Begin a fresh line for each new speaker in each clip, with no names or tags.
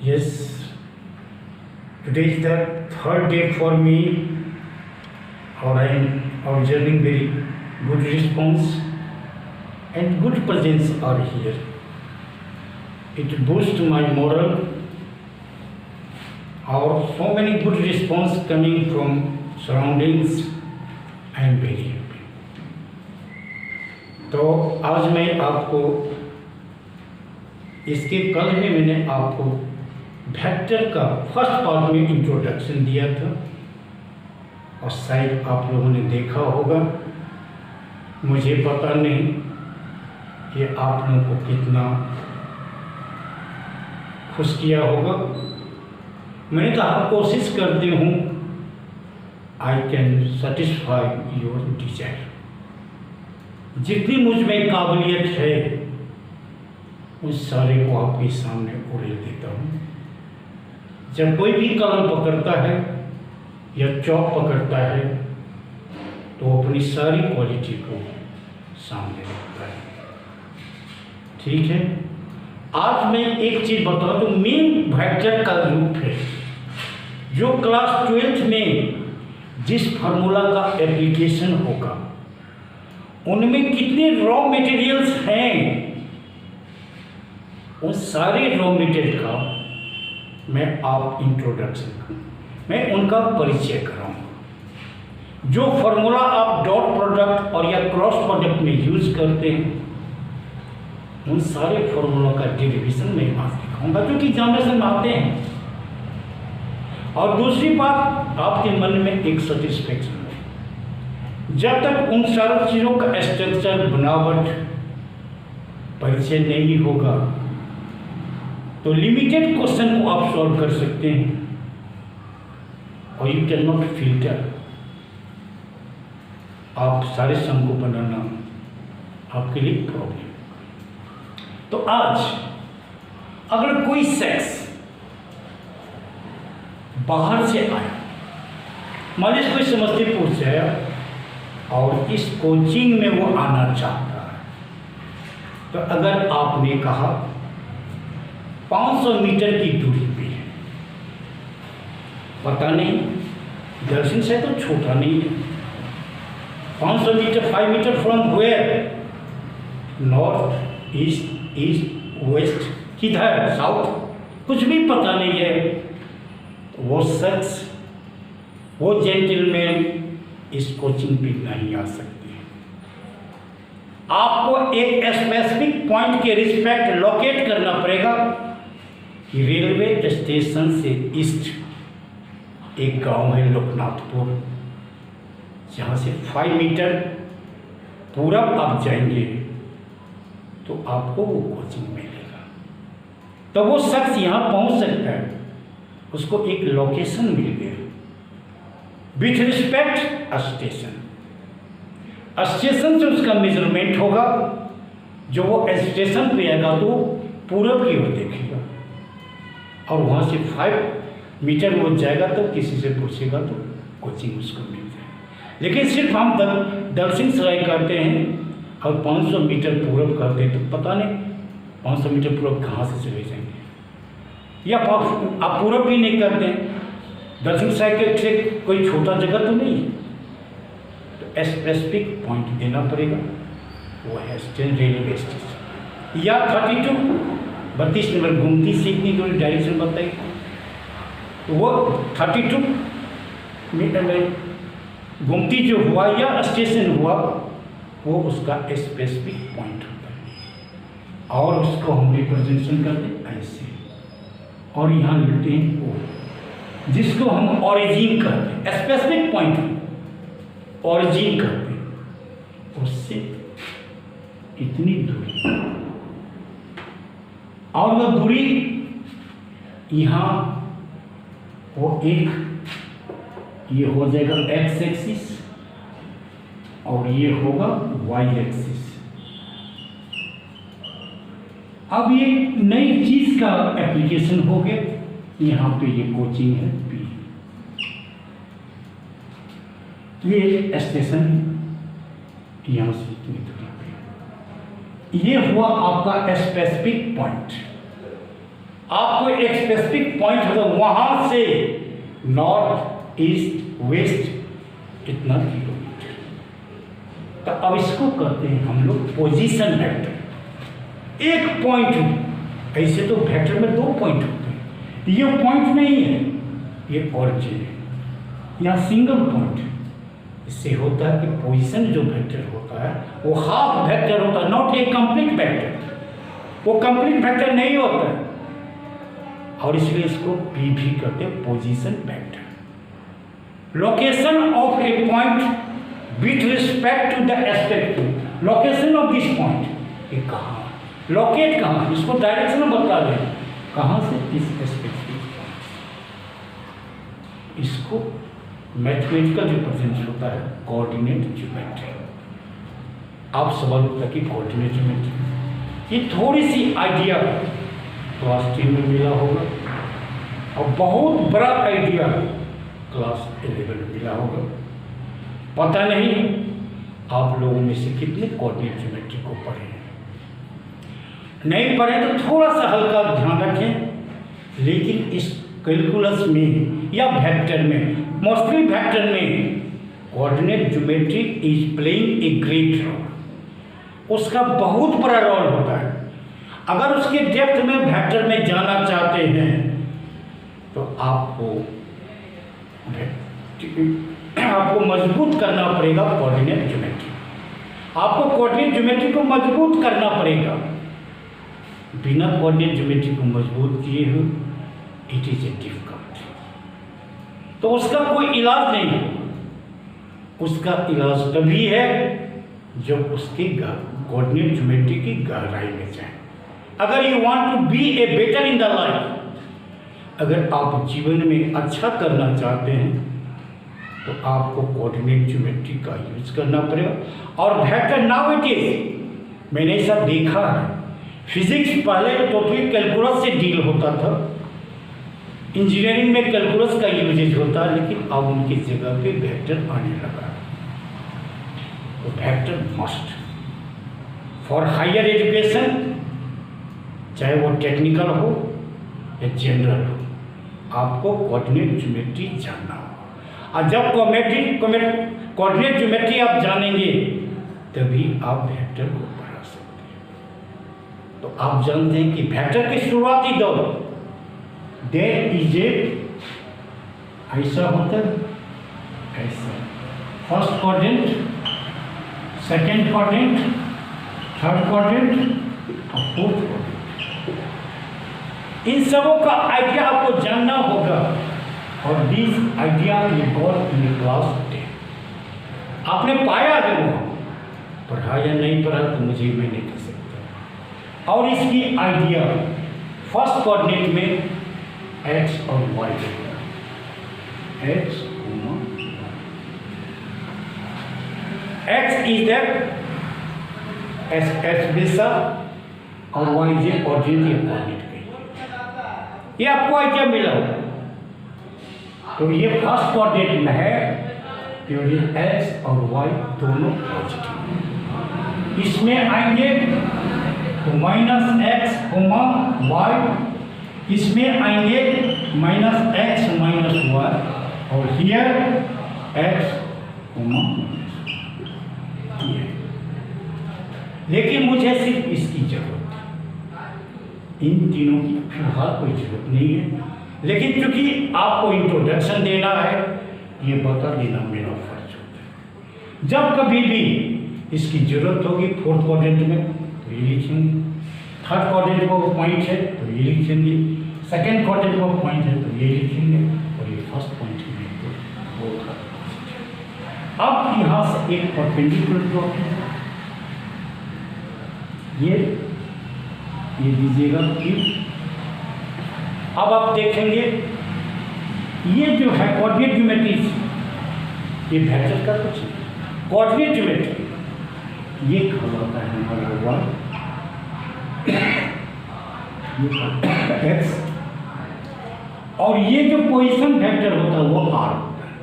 Yes, today is the third day for me, or I am observing very good response and good presence are here. It boosts my moral, or so many good response coming from surroundings. I am very happy. तो आज मैं आपको इसके कल में मैंने आपको vector का फर्स्ट पार्ट में इंट्रोडक्शन दिया था और शायद आप लोगों ने देखा होगा, मुझे पता नहीं कि आप लोगों को कितना खुश किया होगा। मैं तो हर कोशिश करती हूँ I can satisfy your desire. जितनी मुझ में काबिलियत है उस सारे को आपके सामने उड़ेल देता हूँ। जब कोई भी कलम पकड़ता है या चौक पकड़ता है तो अपनी सारी क्वालिटी को सामने रखता है। ठीक है, आज मैं एक चीज़ बता दूँ, मेन वेक्टर का रूप है जो क्लास 12th में जिस फार्मूला का एप्लीकेशन होगा उनमें कितने रॉ मटेरियल्स हैं, उन सारे रॉ मटेरियल का मैं आप इंट्रोडक्शन मैं उनका परिचय कराऊंगा। जो फार्मूला आप डॉट प्रोडक्ट और या क्रॉस प्रोडक्ट में यूज करते हैं उन सारे फार्मूला का डेरिवेशन मैं आज दिखाऊंगा जो कि एग्जामिनेशन में आते हैं। और दूसरी बात, आपके मन में एक सेटिस्फेक्शन है। जब तक उन सारी चीज़ों का स्ट्रक्चर बनावट परिचय नहीं होगा तो लिमिटेड क्वेश्चन को आप सॉल्व कर सकते हैं और यू कैन नॉट फिल्टर। आप सारे सम को बनाना आपके लिए प्रॉब्लम। तो आज अगर कोई शख्स बाहर से आया, मान लीजिए कोई समस्तीपुर से आया और इस कोचिंग में वो आना चाहता है, तो अगर आपने कहा 500 मीटर की दूरी पे है, पता नहीं दर्शन से तो छोटा नहीं है, 500 metre 5 metre from where, north east west, किधर साउथ, कुछ भी पता नहीं है। वो शख्स वो जेंटलमैन इस कोचिंग पे नहीं आ सकते। आपको एक स्पेसिफिक पॉइंट के रिस्पेक्ट लोकेट करना पड़ेगा कि रेलवे स्टेशन से ईस्ट एक गांव है लोकनाथपुर, जहाँ से 5 मीटर पूरब आप जाएंगे तो आपको वो कोचिंग मिलेगा। तो वो शख्स यहाँ पहुँच सकता है, उसको एक लोकेशन मिल गया विथ रिस्पेक्ट स्टेशन। स्टेशन से उसका मेजरमेंट होगा, जो वो स्टेशन पे आएगा तो पूरब की ओर देखेगा और वहाँ से 5 मीटर वो जाएगा तो किसी से पूछेगा तो कोचिंग उसको मिल जाएगा। लेकिन सिर्फ हम दक्षिण सराय करते हैं और 500 मीटर पूरब करते हैं तो पता नहीं 500 मीटर पूरब कहाँ से चले जाएंगे, या आप पूरब भी नहीं करते हैं, दक्षिण साइड से कोई छोटा जगह तो नहीं है, तो स्पेसिफिक पॉइंट देना पड़ेगा। वो है रेलवे स्टेशन या 32 नंबर गुमती से इतनी दूरी डायरेक्शन बताइए, तो वो 32 मीटर में गुमती जो हुआ या स्टेशन हुआ वो उसका स्पेसिफिक पॉइंट होता है और उसको हम रिप्रेजेंटेशन करते हैं ऐसे, और यहाँ लिखते हैं ओ, जिसको हम ओरिजिन कहते हैं, स्पेसिफिक पॉइंट ओरिजिन कहते हैं, उससे इतनी दूरी और वो दूरी यहाँ वो एक ये हो जाएगा एक्स एक्सिस और ये होगा वाई एक्सिस। अब ये नई चीज का एप्लीकेशन हो गया, यहाँ पे ये कोचिंग है पी, ये स्टेशन यहाँ से इतनी दूरी पे, ये हुआ आपका स्पेसिफिक पॉइंट। आपको एक स्पेसिफिक पॉइंट होगा, वहां से नॉर्थ ईस्ट वेस्ट इतना किलोमीटर। तो अब इसको कहते हैं हम लोग पोजीशन वेक्टर। एक पॉइंट, ऐसे तो वेक्टर में 2 पॉइंट होते हैं, ये पॉइंट नहीं है, ये ऑरिजिन है, यहाँ सिंगल पॉइंट। इससे होता है कि पोजीशन जो वेक्टर होता है वो हाफ वेक्टर होता है, नॉट ए कंप्लीट वेक्टर। वो कंप्लीट वेक्टर नहीं होता है, और इसलिए इसको पी भी कहते हैं, position vector. Location of a point with respect to the aspect, location of this point, ये कहाँ, लोकेट कहाँ, इसको डायरेक्शन बता दें, कहाँ से इस एस्पेक्ट। इसको मैथमेटिकल रिप्रेजेंट होता है कोऑर्डिनेट ज्योमेट्री। आप सवाल होता है कि कोऑर्डिनेट ज्योमेट्री, ये थोड़ी सी आइडिया क्लास 3 में मिला होगा, और बहुत बड़ा आइडिया क्लास 11 में मिला होगा। पता नहीं आप लोगों में से कितने कोऑर्डिनेट ज्योमेट्री को पढ़े हैं। नहीं पढ़े तो थोड़ा सा हल्का ध्यान रखें, लेकिन इस कैलकुलस में या वेक्टर में, मोस्टली वेक्टर में, coordinate geometry is playing a great role. उसका बहुत बड़ा रोल होता है। अगर उसके डेप्थ में वेक्टर में जाना चाहते हैं तो आपको मजबूत करना पड़ेगा कोऑर्डिनेट ज्योमेट्री। आपको कोऑर्डिनेट ज्योमेट्री को मजबूत करना पड़ेगा। बिना कोऑर्डिनेट ज्योमेट्री को मजबूत किए हुए इट इज ए डिफिकल्ट, तो उसका कोई इलाज नहीं है। उसका इलाज तभी है जब उसकी कोऑर्डिनेट ज्योमेट्री की गहराई में जाए। अगर you want to be a better in the life, अगर आप जीवन में अच्छा करना चाहते हैं तो आपको कोऑर्डिनेट ज्योमेट्री का यूज करना पड़ेगा। और वेक्टर नाउअडेज मैंने सब देखा है, फिजिक्स पहले टोटली कैलकुलस से डील होता था, इंजीनियरिंग में कैलकुलस का यूजेज होता है, लेकिन अब उनकी जगह पे वेक्टर आने लगा। तो vector must for higher education, चाहे वो टेक्निकल हो या जनरल हो, आपको कोऑर्डिनेट ज्योमेट्री जानना हो। और जब कोऑर्डिनेट ज्योमेट्री आप जानेंगे तभी आप वेक्टर को पढ़ा सकते हैं। तो आप जानते हैं कि वेक्टर की शुरुआती दौर देयर इज ए, ऐसा होता है, ऐसा first quadrant, second quadrant, third quadrant और फोर्थ क्वाड्रेंट। इन सबों का आइडिया आपको जानना होगा, और दिस आइडिया ये गॉट इन क्लास 10। आपने पाया है, वो पढ़ा या नहीं पढ़ा तो मुझे मैं नहीं कह सकता। और इसकी आइडिया फर्स्ट कोऑर्डिनेट में एक्स और Y, X X is that S दिशा और वाई जे ऑर्डिनेट कोऑर्डिनेट, ये आपको आइडिया मिला होगा। तो ये फर्स्ट कोऑर्डिनेट में है, क्योंकि एक्स और वाई दोनों पॉजिटिव। इसमें आएंगे तो माइनस एक्स कोमा वाई, इसमें आएंगे माइनस एक्स माइनस वाई, और हियर एक्स कोमा। लेकिन मुझे सिर्फ इसकी जरूरत है, इन तीनों की फिलहाल कोई जरूरत नहीं है। लेकिन क्योंकि आपको इंट्रोडक्शन देना है, ये बता देना मेरा फर्ज होता है। जब कभी भी इसकी जरूरत होगी, फोर्थ क्वाड्रेंट में तो ये लिखेंगे, थर्ड क्वाड्रेंट में पॉइंट है तो ये लिखेंगे, सेकेंड क्वाड्रेंट में पॉइंट है तो ये लिखेंगे, और ये फर्स्ट पॉइंट में तो वो था। अब यहाँ से एक परपेंडिकुलर ड्रॉ कीजिए, ये दीजिएगा कि अब आप देखेंगे ये जो है कोऑर्डिनेट ज्योमेट्री, ये वेक्टर का कुछ कोऑर्डिनेट ज्योमेट्री, ये कहलाता है हमारा y, ये x, और ये जो पोजीशन वेक्टर होता है वो r होता है।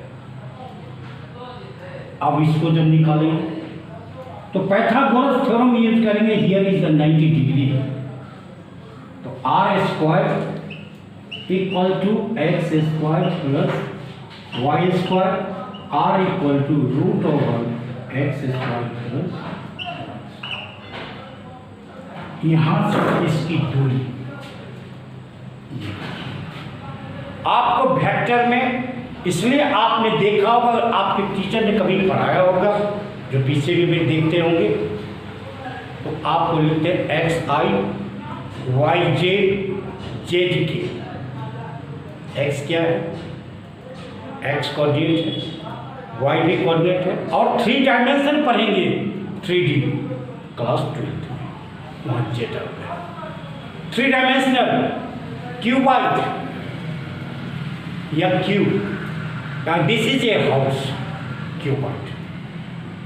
अब इसको जब निकालेंगे तो पाइथागोरस थ्योरम यूज करेंगे, हियर इज द 90 डिग्री, तो r square equal to X square plus Y square R equal to root over X square plus, यहां से इसकी दूरी। आपको वेक्टर में इसलिए आपने देखा होगा, आपके टीचर ने कभी पढ़ाया होगा, जो पीछे भी देखते होंगे, तो आपको लिखते हैं x I Y J Z के। एक्स क्या है? एक्स कोऑर्डिनेट है, वाई भी कोऑर्डिनेट है, और 3 डायमेंशन पढ़ेंगे 3D क्लास 12 में, वहाँ जेड आ गया। 3 डायमेंशनल क्यूबाइड या cube, this is a house cuboid,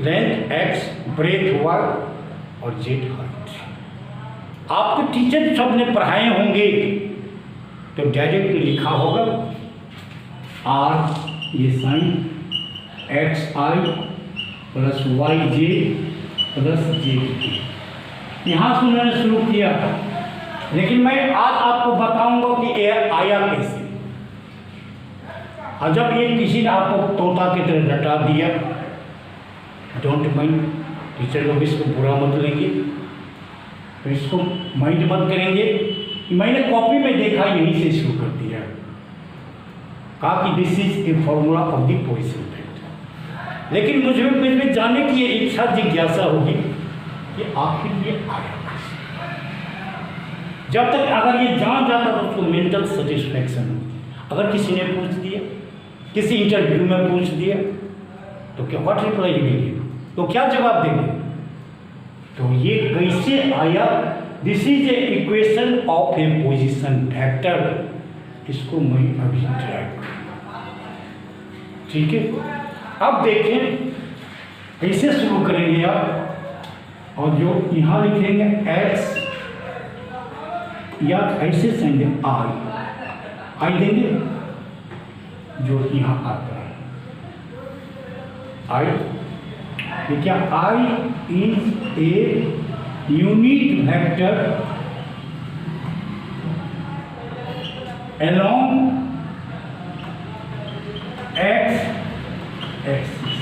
length X, breadth Y और जेड हाइट। आपको टीचर सब ने पढ़ाए होंगे, तो डायरेक्ट लिखा होगा आर ये साइन एक्स आई प्लस वाई जे प्लस जे के। यहाँ से उन्होंने शुरू किया, लेकिन मैं आज आपको बताऊंगा कि ये आया कैसे। और जब ये किसी ने आपको तोता की तरह रटा दिया, डोंट माइंड, टीचर लोग इसको बुरा मत लेंगे, तो इसको माइंड मत करेंगे। मैंने कॉपी में देखा, यहीं से शुरू कर दिया, कहा कि this is a formula of the position vector. लेकिन मुझे जानने की ये इच्छा जिज्ञासा होगी कि आखिर ये आया कैसे। जब तक अगर ये जान जाता तो उसको मेंटल सेटिस्फैक्शन होती। अगर किसी ने पूछ दिया, किसी इंटरव्यू में पूछ दिया, तो क्या व्हाट रिप्लाई देंगे, तो क्या जवाब देंगे? तो ये कैसे आया, this is A equation of A position vector, इसको मैं अभी ट्राई करूँगा। ठीक है, अब देखें कैसे शुरू करेंगे आप, और जो यहाँ लिखेंगे x या ऐसे सेंगे आई देंगे, जो यहाँ आता है आई, ये क्या, I is a unit vector along x axis.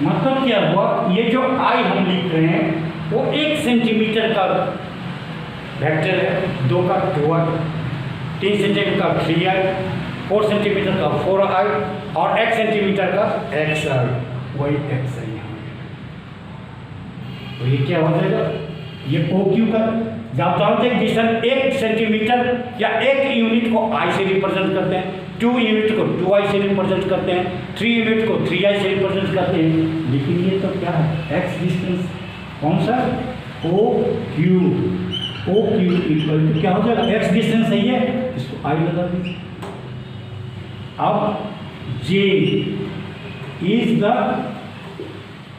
मतलब क्या हुआ, ये जो आई हम लिख रहे हैं वो 1 सेंटीमीटर का वेक्टर है, 2 का 2i, 3 सेंटीमीटर का 3i, 4 सेंटीमीटर का 4i और 1 सेंटीमीटर का xi, वही xi यहाँ। तो ये क्या हो जाएगा, ये ओ क्यू का, जब जानते हैं डिस्टेंस 1 सेंटीमीटर या 1 यूनिट को i से रिप्रेजेंट करते हैं, 2 यूनिट को 2i से रिप्रेजेंट करते हैं, 3 यूनिट को 3i से रिप्रेजेंट करते हैं। लेकिन ये तो क्या है, x डिस्टेंस कौन सा, ओ क्यू इक्वल टू क्या हो जाएगा, x डिस्टेंस सही है, इसको i लगा दीजिए। अब j is the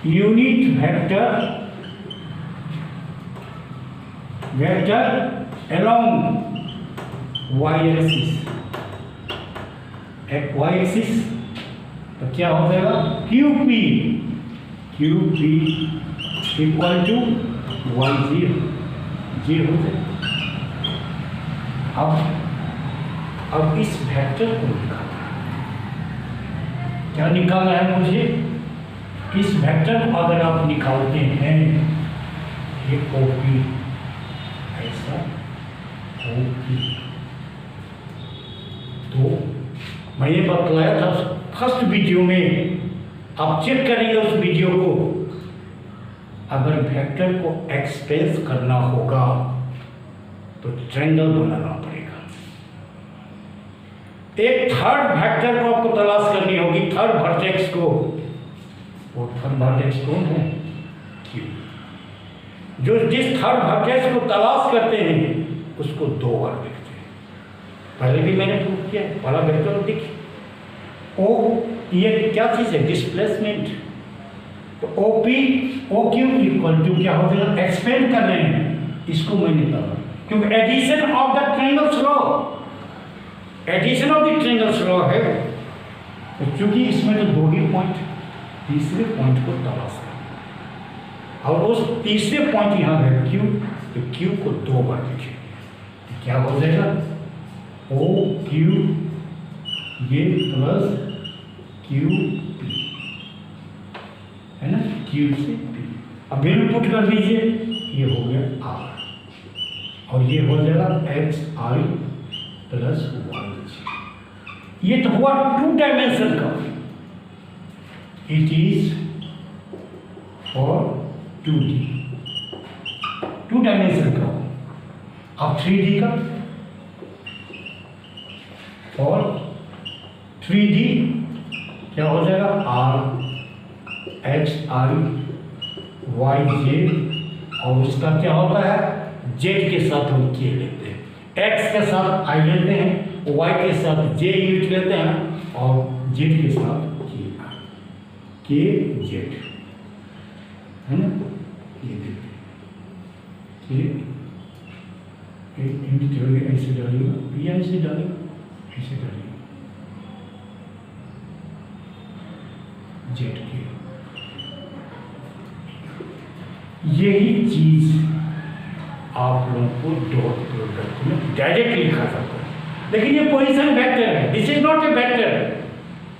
unit vector along y-axis, y-axis, तो क्या हो जाएगा, QP इक्वल टू y0 हो जाएगा। अब इस वेक्टर को निकालना है, क्या निकालना है मुझे, इस वेक्टर को अगर आप निकालते हैं, ये OP ऐसा OP, तो मैंने बतलाया था फर्स्ट वीडियो में, आप चेक करेंगे उस वीडियो को, अगर वेक्टर को एक्सप्रेस करना होगा तो ट्रायंगल बनाना पड़ेगा। एक थर्ड वेक्टर को आपको तलाश करनी होगी, थर्ड वर्टेक्स को, वो थर्ड वर्टेक्स कौन है, Q। जो जिस थर्ड वर्टेक्स को तलाश करते हैं उसको 2 बार देखते हैं, पहले भी मैंने प्रूव किया, पहला वेक्टर देखिए ओ, ये क्या चीज़ है, डिस्प्लेसमेंट। तो OQ इक्वल टू क्या हो जाएगा, एक्सपेंड कर रहे हैं, इसको मैं निकाला, क्योंकि addition of the triangles law, addition of the triangles law है, तो चूंकि इसमें तो 2 ही पॉइंट, तीसरे पॉइंट को तलाश करें, और उस तीसरे पॉइंट यहाँ है Q, तो Q को 2 बार लिखेंगे, क्या हो जाएगा, ओ क्यू ये प्लस क्यू पी है ना, क्यू से पी। अब वैल्यू पुट कर दीजिए, ये हो गया आर और ये हो जाएगा एक्स आई प्लस वाई जी। ये तो हुआ 2 डायमेंशन का, it is for 2D 2 dimension का। अब 3D का और 3D क्या हो जाएगा, R X I Y Z और उसका क्या होता है, जेड के साथ हम के लेते हैं, एक्स के साथ आई लेते हैं, वाई के साथ जे यूज लेते हैं और जेड के साथ के जेड है ना। ये देखते हैं कि ऐसे डालेगा या ऐसे डालेगा, ऐसे डालेगा जेड के। यही चीज आप लोगों को डॉट प्रोडक्ट में डायरेक्ट लिखा सकते हैं, लेकिन ये पोजीशन वेक्टर है, this is not a vector.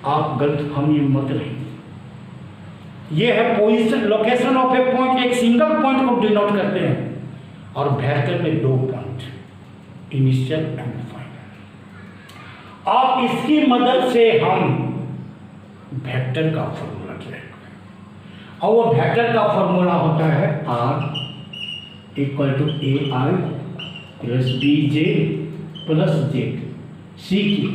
आप गलत हम ये मत रहिए, ये है position location of a point, एक सिंगल पॉइंट को डिनोट करते हैं और वेक्टर में 2 पॉइंट, इनिशियल एंड फाइनल। आप इसकी मदद से हम वेक्टर का फॉर्मूला ट्रैक करें और वो वेक्टर का फॉर्मूला होता है R equal to A I plus B J plus Z C की।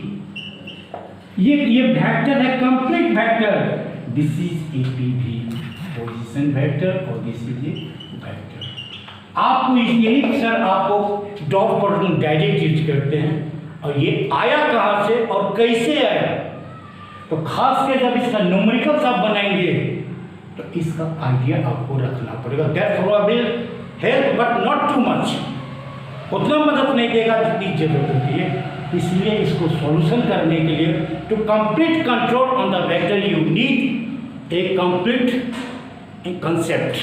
ये वेक्टर है, complete vector. This is a P V position vector और दिस इज ए वेक्टर। आपको यही सर आपको डॉट प्रोडक्ट डायरेक्ट यूज करते हैं और ये आया कहाँ से और कैसे आया, तो खास कर जब इसका न्यूमेरिकल्स आप बनाएंगे तो इसका आइडिया आपको रखना पड़ेगा। That probable help but not too much, उतना मदद नहीं देगा जितनी जरूरत होती है। इसलिए इसको सॉल्यूशन करने के लिए to complete control on the vector you need a complete concept,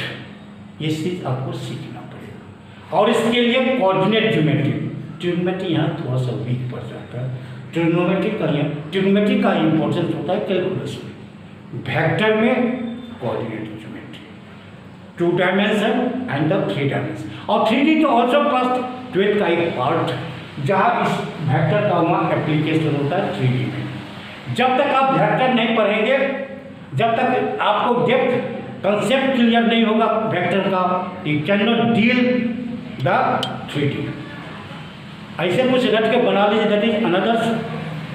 ये चीज आपको सीखना पड़ेगा। और इसके लिए कोऑर्डिनेट ज्योमेट्री यहाँ थोड़ा सा वीक पड़ जाता है। ट्रिग्नोमेट्री का इंपॉर्टेंस होता है कैलकुलस में, वेक्टर में coordinate geometry 2 dimension and the 3 dimension. और 3D तो ऑल्सो क्लास 12 का एक पार्ट, जहाँ इस वेक्टर का वहाँ एप्लीकेशन होता है 3D में। जब तक आप वेक्टर नहीं पढ़ेंगे, जब तक आपको डेप्थ कंसेप्ट क्लियर नहीं होगा वेक्टर का, you can not deal the 3D। ऐसे कुछ रट के बना लीजिए, दैट इज अनदर।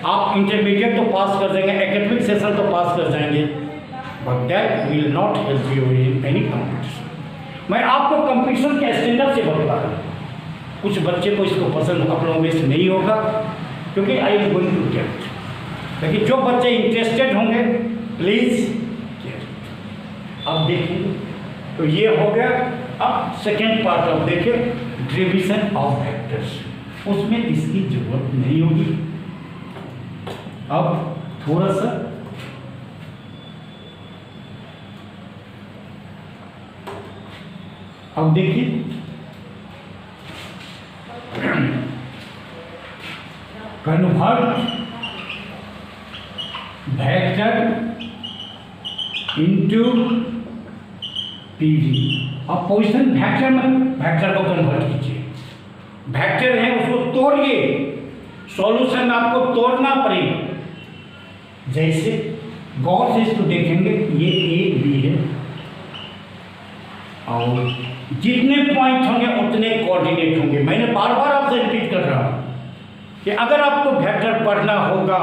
आप इंटरमीडिएट तो पास कर देंगे, एकेडमिक सेशन तो पास कर जाएंगे, but that will not help you in any competition. मैं आपको कॉम्पिटिशन के स्टैंडर्ड से बता रहा हूँ। कुछ बच्चे को इसको पसंद आप लोगों में से नहीं होगा क्योंकि I am going to get, लेकिन जो बच्चे इंटरेस्टेड होंगे प्लीज गेट। अब देखिए तो ये हो गया। अब सेकेंड पार्ट ऑफ देखिए डिवीजन ऑफ वेक्टर्स, उसमें इसकी जरूरत नहीं होगी। अब थोड़ा सा अब देखिए कन्वर्ट वेक्टर इनटू पीवी। अब पोजीशन वेक्टर में वेक्टर को कन्वर्ट कीजिए, वेक्टर है उसको तोड़िए, सॉल्यूशन आपको तोड़ना पड़ेगा। जैसे गौर से इसको देखेंगे, ये ए बी है और जितने पॉइंट होंगे उतने कोऑर्डिनेट होंगे। मैंने बार बार आपसे रिपीट कर रहा हूँ कि अगर आपको वेक्टर पढ़ना होगा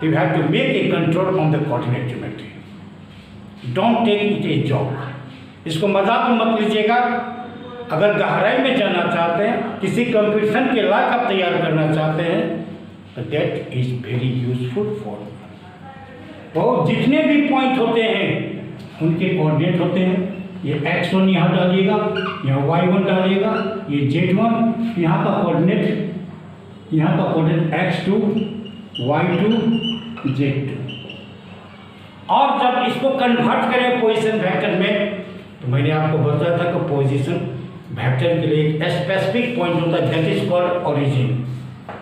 you have to make a control on the coordinate geometry, don't take it a job. इसको मजाक में मत लीजिएगा। अगर गहराई में जाना चाहते हैं, किसी कंपटीशन के लायक आप तैयार करना चाहते हैं, तो that is very useful for. तो जितने भी पॉइंट होते हैं उनके कोऑर्डिनेट होते हैं। ये x1 यहाँ डालिएगा, यहाँ y1 डालिएगा, ये z1, यहाँ का कोऑर्डिनेट x2, y2, z2। और जब इसको कन्वर्ट करें पोजीशन वेक्टर में, तो मैंने आपको बताया था कि पोजीशन वेक्टर के लिए एक स्पेसिफिक पॉइंट होता है दैट इज कॉल्ड ओरिजिन।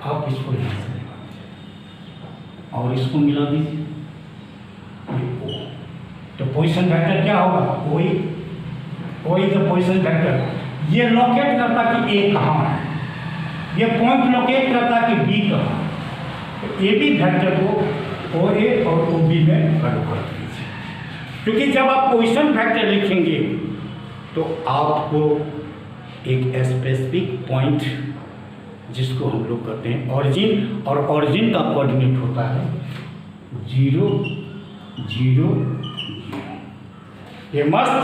आप इसको यहाँ से लगा दीजिए और इसको मिला दीजिए, ये O। तो पोजीशन वेक्टर क्या होगा? O is the position vector. ये लोकेट करता कि A कहाँ है, ये पॉइंट लोकेट करता कि B कहाँ है। तो ए बी वेक्टर को OA और OB में कन्वर्ट कीजिए, क्योंकि जब आप पोजीशन वेक्टर लिखेंगे तो आपको एक स्पेसिफिक पॉइंट, जिसको हम लोग कहते हैं ऑरिजिन, और ऑरिजिन का कोऑर्डिनेट होता है 0 0 0। ये मस्त,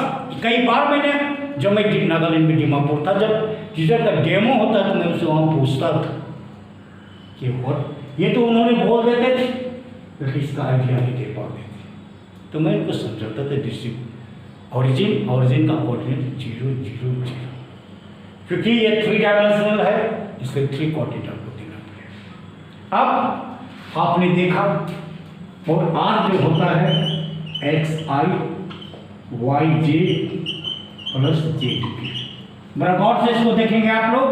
कई बार मैंने, जब मैं नागालैंड में डिमापुर था, जब टीचर का डेमो होता तो मैं उससे वहाँ पूछता था कि और ये तो उन्होंने बोल देते थे, लेकिन इसका आइडिया नहीं दे पाते थे। तो मैं उनको समझाता था डिस्ट्रिक्ट ऑरिजिन का कोऑर्डिनेट 0 0 0, क्योंकि ये 3 डायमेंशनल है, इसलिए 3 कोऑर्डिनेट आपको देना पड़ेगा। अब आपने देखा, और आर जो होता है XI YJ प्लस ZB। बड़ा गौर से इसको देखेंगे आप लोग।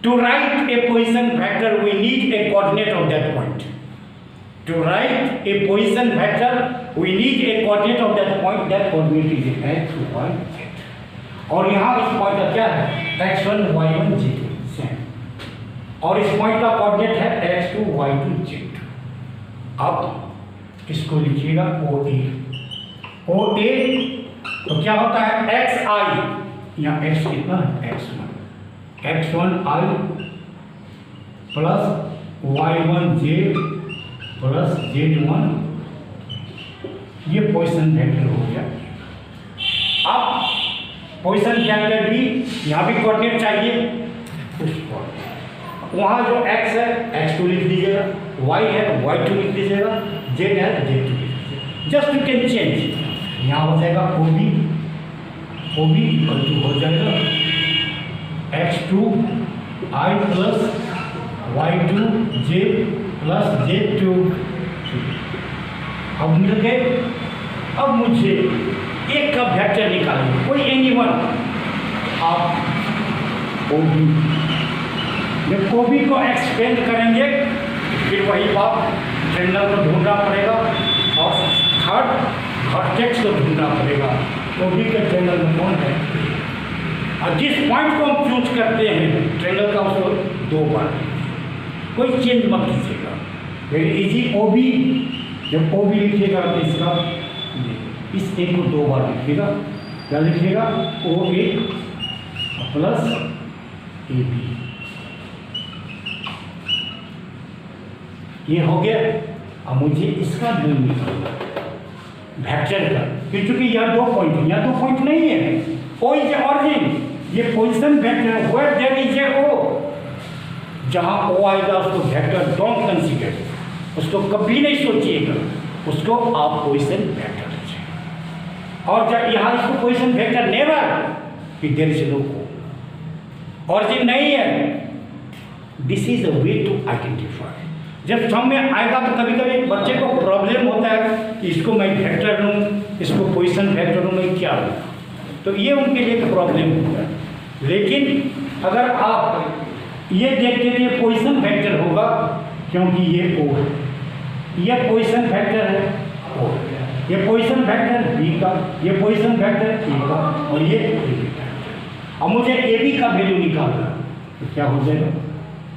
To write a position vector we need a coordinate of that point. To write a position vector we need a coordinate of that point. That coordinate is X Y Z। और यहाँ इस point का क्या है? X1 Y1 Z same. और इस point का coordinate है X2 Y2 Z। अब इसको लिखिएगा OA। OA तो क्या होता है? XI, यहाँ X कितना है? X1I plus Y1J plus Z1, ये पोजीशन वेक्टर हो गया। अब पोजीशन वेक्टर भी, यहाँ भी कोऑर्डिनेट चाहिए, उसको वहाँ जो X है X2 लिख दीजिएगा, Y है Y2 लिख दीजिएगा, Z है Z2 लिख दीजिएगा। Just you can change. यहाँ हो जाएगा OB इक्वल टू हो जाएगा X2I plus Y2J plus Z2। अब मिल गए। अब मुझे एक का वेक्टर निकालिए, कोई एनीवन। आप OB, जब OB को एक्सपेंड करेंगे फिर वही बात, ट्रेंगल को ढूंढना पड़ेगा और थर्ड वर्टेक्स को ढूंढना पड़ेगा। OB के ट्रेंगल में कौन है? और जिस पॉइंट को हम चूज करते हैं ट्रेंगल का, उसको 2 बार, कोई चेंज मत कीजिएगा। Very easy. OB, जब OB लिखिएगा तो इसका इस एक को 2 बार लिखिएगा। क्या लिखिएगा? OA plus AB। ये हो गया। अब मुझे इसका ड्यू निकालना वेक्टर का, क्योंकि यहाँ 2 पॉइंट है, यहाँ 2 पॉइंट नहीं है। O इज ऑरिजिन, ये position vector, where there is a O, जहाँ O आएगा उसको वेक्टर डोंट कंसीडर, उसको कभी नहीं सोचिएगा, उसको आप पोजीशन वेक्टर लीजिए। और जब यहाँ इसको पोजीशन वेक्टर नेवर, कि there is no O, origin नहीं है। This is a way to identify. जब समझ में आएगा तो कभी कभी बच्चे को प्रॉब्लम होता है कि इसको मैं वेक्टर लूँ, इसको पोजीशन वेक्टर लूँ, मैं क्या लूँ, तो ये उनके लिए प्रॉब्लम होता है। लेकिन अगर आप ये देखते थे पोजीशन वेक्टर होगा, क्योंकि ये O है, ये पोजीशन वेक्टर है O, ये पोजीशन वेक्टर B का, ये पोजीशन वेक्टर A का, और ये AB का। अब मुझे AB का वैल्यू निकालना, तो क्या हो जाएगा?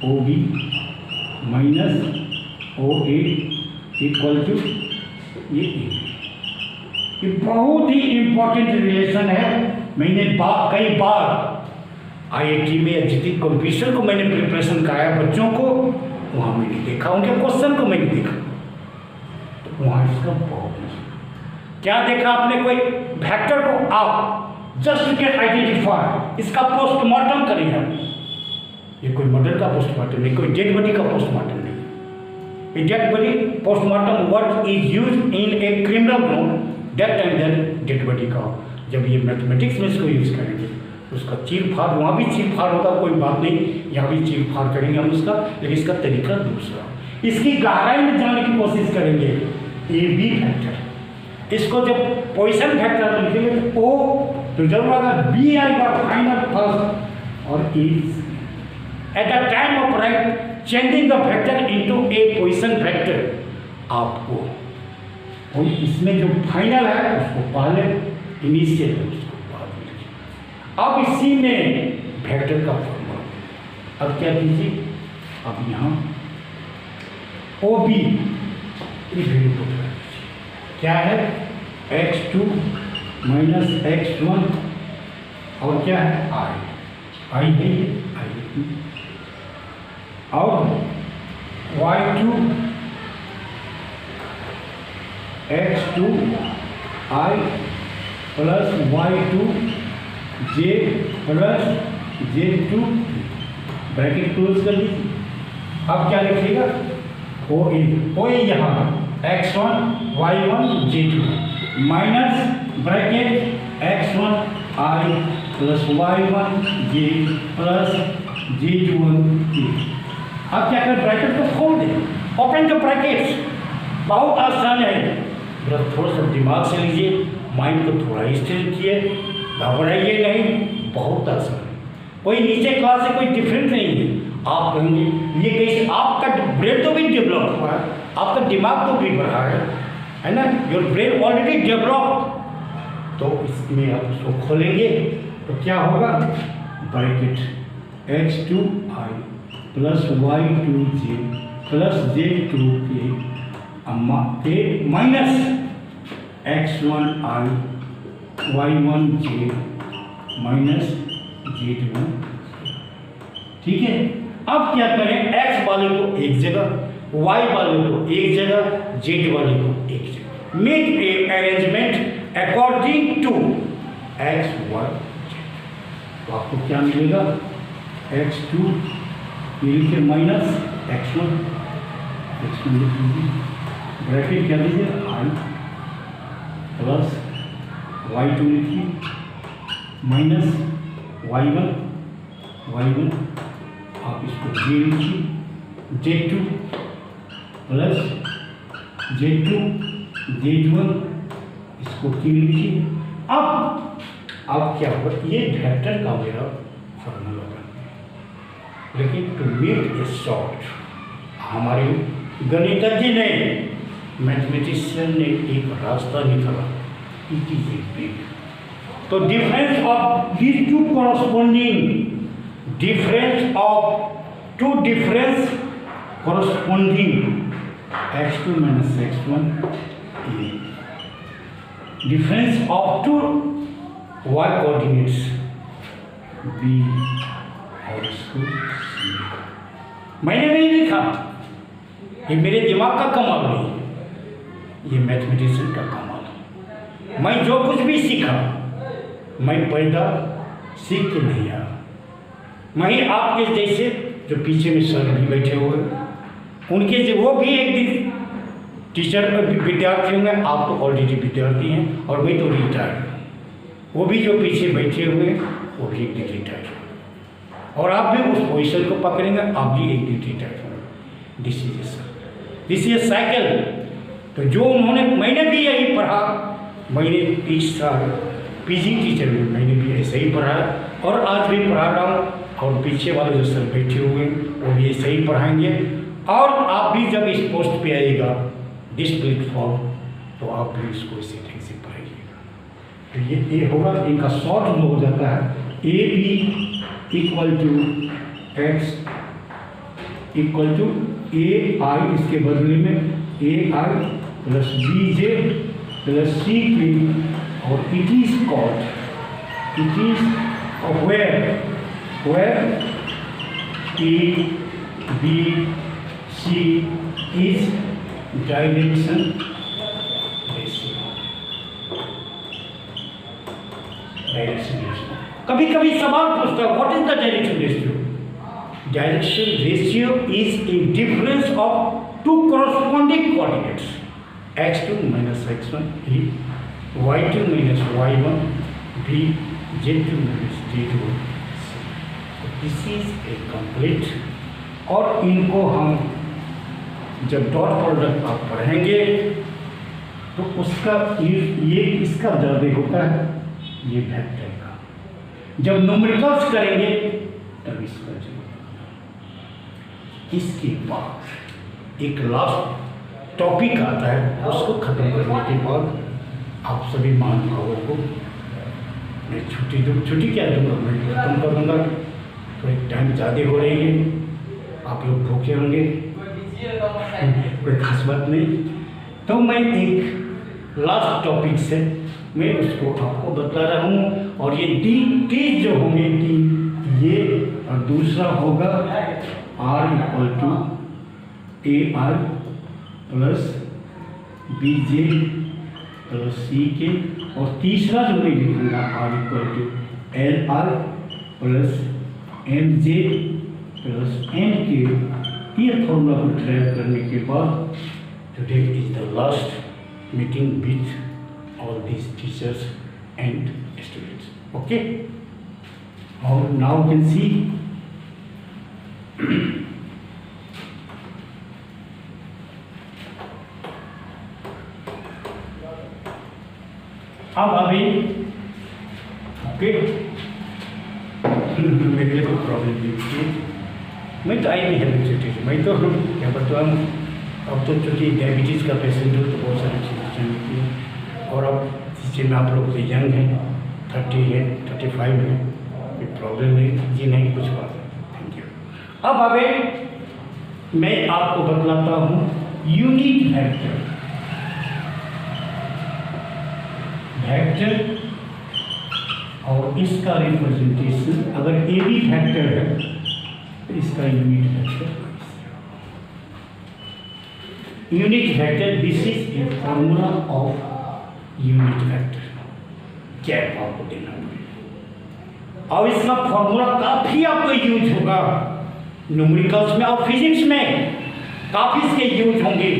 OB minus OA equal to ये AB। ये बहुत ही इंपॉर्टेंट रिलेशन है। मैंने कई बार IIT में एग्जीक्यूटिव कंपटीशन को मैंने प्रिपरेशन कराया बच्चों को, वहाँ मैंने देखा, उनके क्वेश्चन को मैंने देखा, तो वहाँ इसका बहुत क्या देखा आपने? कोई वेक्टर को आप जस्ट कैन आइडेंटिफाई, इसका पोस्टमार्टम करेंगे। ये कोई मर्डर का पोस्टमार्टम नहीं, कोई डेड बॉडी का पोस्टमार्टम नहीं। Dead body postmortem word is use in a criminal ground, that time that dead body का। जब ये मैथमेटिक्स में इसको यूज़ करेंगे उसका चीर फाड़, वहाँ भी चीर फाड़ होगा, कोई बात नहीं, यहाँ भी चीर फाड़ करेंगे हम उसका, लेकिन इसका तरीका दूसरा। इसकी गहराई में जाने की कोशिश करेंगे। AB फैक्टर, इसको जब पोजीशन फैक्टर लिखेंगे तो O तो जरूर आएगा, B आएगा फाइनल फर्स्ट, और A at the time of right changing the vector into A position vector, आपको और इसमें जो फाइनल है उसको पहले, इनिशियल है उसको बाद में लिखिए। अब इसी में वेक्टर का फॉर्मूला, अब क्या कीजिए, अब यहाँ ओ बी वैल्यू पुट कर दीजिए, क्या है x2 माइनस x1 और क्या है आई है ये आई, और y2 x2 i plus y2 j plus j2, bracket close कर लीजिए। अब क्या लिखिएगा ओ यहाँ x1 y1 j2 minus bracket x1 i plus y1 j plus j1 k। अब क्या कर, ब्रैकेट को खोल दें, ओपन द ब्रैकेट्स, बहुत आसान है। थोड़ा सा दिमाग से लीजिए, माइंड को थोड़ा स्थिर कीजिए, घबराइए नहीं, बहुत आसान है। कोई नीचे क्लास से कोई डिफरेंट नहीं है। आप कहेंगे ये कैसे, आपका ब्रेन तो भी डेवलप हुआ है, आपका दिमाग तो भी बढ़ा है ना, योर ब्रेन ऑलरेडी डेवलप। तो इसमें आप उसको खोलेंगे तो क्या होगा, bracket x2 i plus y2 j plus j2 k minus x1 i y1 j minus j2। ठीक है, अब क्या करें, x वाले को एक जगह, y वाले को एक जगह, z वाले को एक जगह, make a arrangement according to x y z। तो आपको क्या मिलेगा, x2 ये लिखिए माइनस x1 लिख लीजिए, ब्रैकेट क्या लीजिए i प्लस y2 लिखिए माइनस y1 आप इसको j लिखिए, j2 प्लस j2 j1 इसको k लिखिए। अब क्या होगा, ये वेक्टर का मेरा फॉर्मूला बन गया। लेकिन टू मेक ए शॉर्ट, हमारे गणितज्ञ ने, मैथमेटिशियन ने एक रास्ता निकाला, इट इज ए बिग। तो difference of these two corresponding, difference of two difference corresponding x2 minus x1 a, difference of two y coordinates b और इसको c। मैंने नहीं लिखा, ये मेरे दिमाग का कमाल नहीं, ये मैथमेटिशियन का कमाल है। मैं जो कुछ भी सीखा, मैं पैदा सीख के नहीं आया। मैं आपके जैसे जो पीछे में सर भी बैठे हुए, उनके जो वो भी एक दिन टीचर विद्यार्थी होंगे, आप तो ऑलरेडी विद्यार्थी हैं और मैं तो रिटायर्ड हूँ, वो भी जो पीछे बैठे हुए हैं वो भी एक दिन रिटायर्ड होंगे, और आप भी उस पोजिशन को पकड़ेंगे, आप भी एक दिन रिटायर्ड होंगे। This is A cycle. तो जो उन्होंने, मैंने भी यही पढ़ा, मैंने 30 साल पीजी टीचर में मैंने भी ऐसे ही पढ़ा और आज भी पढ़ा रहा हूँ, और पीछे वाले जो सर बैठे हुए वो भी ऐसे ही पढ़ाएंगे। और आप भी जब इस पोस्ट पे आइएगा, दिस प्लेटफॉर्म, तो आप भी इसको इसी ढंग से पढ़ाइएगा। तो ये होगा, इनका शॉर्ट जो हो जाता है, A B equal to X equal to A I, इसके बदले में A I plus B J plus C K, और it is called, it is where A, B, C is direction ratio। कभी कभी सवाल पूछता है, what is the direction ratio? Direction ratio is a difference of two corresponding coordinates, x2 minus x1 a, y2 minus y1 b, z2 minus z2। This is A complete. और इनको हम जब dot product आप पढ़ेंगे तो उसका ये इसका दर्द होता है, ये वेक्टर का। जब न्यूमेरिकल्स करेंगे तब इसका जरूर। इसके बाद एक लास्ट टॉपिक आता है, उसको ख़त्म करने के बाद आप सभी महानुभावों को मैं छुट्टी क्या दूँगा, मैं ख़त्म कर दूँगा। थोड़ी टाइम ज़्यादा हो रही है, आप लोग भूखे होंगे, कोई खास बात नहीं। तो मैं एक लास्ट टॉपिक से मैं उसको आपको बता रहा हूँ, और ये टी जो होंगे टी ये, और दूसरा होगा R = AR + BJ + CK, और तीसरा जो मैं लिखूँगा R = LR + MJ + NK। ये फॉर्मूला को ट्रैक करने के बाद today is the last meeting with all these teachers and students. Okay, और नाउ कैन सी अब अभी ओके मेरे लिए कोई प्रॉब्लम नहीं थी, मैं तो आई नहीं है सिचुएशन, मैं तो क्या बताऊँ। अब तो चूँकि डायबिटीज़ का पेशेंट हो तो बहुत सारी चीज़ें होती हैं, और अब जिससे में आप लोग तो यंग हैं, 30 है 35 है, कोई प्रॉब्लम नहीं जी, नहीं कुछ बात है। Thank you. अब अभी मैं आपको बतलाता हूँ यूनिट वेक्टर और इसका रिप्रेजेंटेशन। अगर ए बी फैक्टर है तो इसका unit vector, this is a formula of unit vector. Gap आपको देना पड़ेगा, और इसका फॉर्मूला काफी आपको यूज होगा न्यूमेरिकल्स में और फिजिक्स में, काफी इसके यूज होंगे।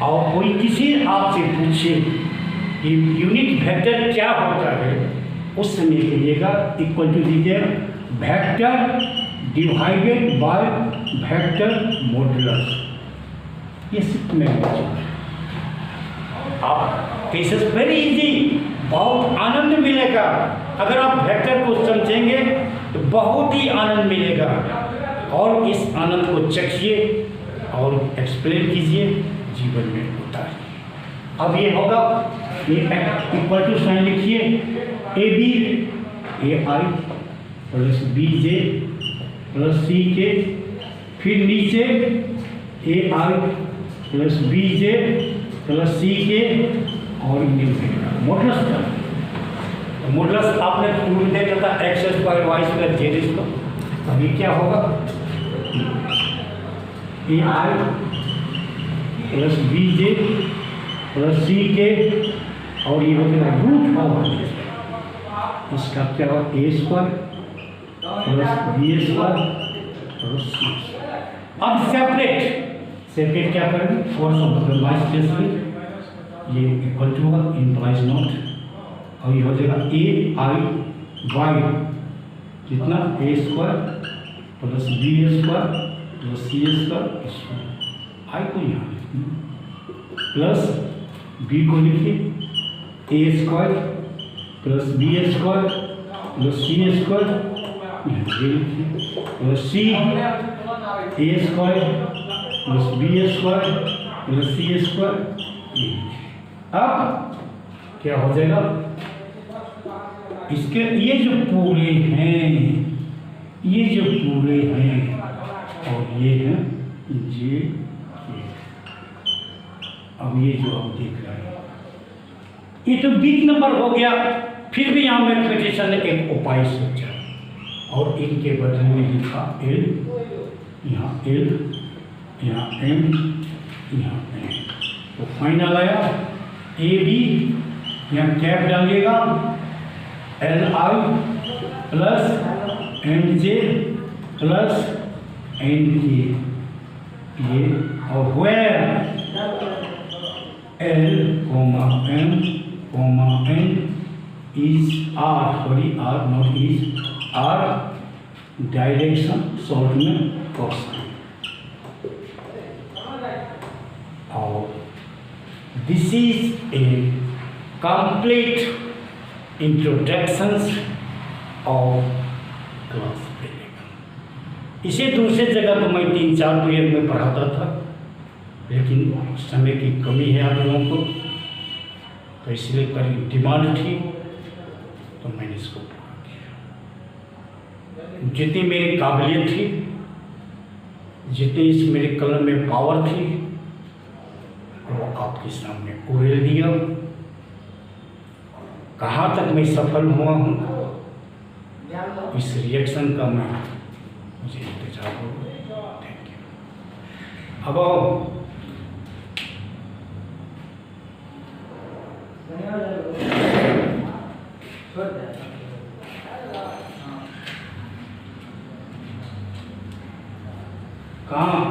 और कोई किसी आपसे पूछे कि यूनिट वेक्टर क्या होता है, उस समय कहिएगा इक्वल टू दीजिए vector divided by vector modulus. ये सिर्फ मैं आप केसेस वेरी इजी, बहुत आनंद मिलेगा। अगर आप वेक्टर को समझेंगे तो बहुत ही आनंद मिलेगा, और इस आनंद को चखिए और एक्सप्लेन कीजिए, जीवन में उतारिए। अब ये होगा, ये इक्वल टू साइन लिखिए, A B AI + BJ + CK, फिर नीचे AI + BJ + CK, और मॉडुलस का मॉडुलस आपने पूर्व में देखा था x² y² z इसको। अभी क्या होगा, AI + BJ + CK, और ये हो गया √/, इसका क्या होगा a² + b² + c²। अब सेपरेट क्या करेंगे, force of the vice place में ये इक्वल टू होगा इम्प्लाइज नॉट, और ये हो जाएगा AIY कितना a² + b² + c², I को यहाँ प्लस b को लिखिए a² + b² + c² + c a² + b² + c²। अब क्या हो जाएगा, इसके ये जो पूरे हैं, और ये हैं जे। अब ये जो आप देख रहे हैं ये तो बिग नंबर हो गया, फिर भी यहाँ मैथमेटिशियन ने एक उपाय सोचा और इनके बदले में लिखा L, यहाँ L, यहाँ M, यहाँ N। तो फाइनल आया AB, यहाँ कैप डालिएगा LI + MJ + NK, ये और where L, M, N is R, sorry R not is R direction short में कोसाइन। और this is A complete introductions of class. इसे दूसरे जगह तो मैं 3-4 पीरियड में पढ़ाता था, लेकिन समय की कमी है आप लोगों को, तो इसलिए करीब डिमांड थी तो मैंने इसको पूरा किया। जितनी मेरी काबिलियत थी, जितनी इस मेरे कलम में पावर थी, वो आपके सामने उड़ेल दिया। कहाँ तक मैं सफल हुआ हूँ, इस रिएक्शन का मैं मुझे इंतजार होगा। Thank you. अब आओ, कहाँ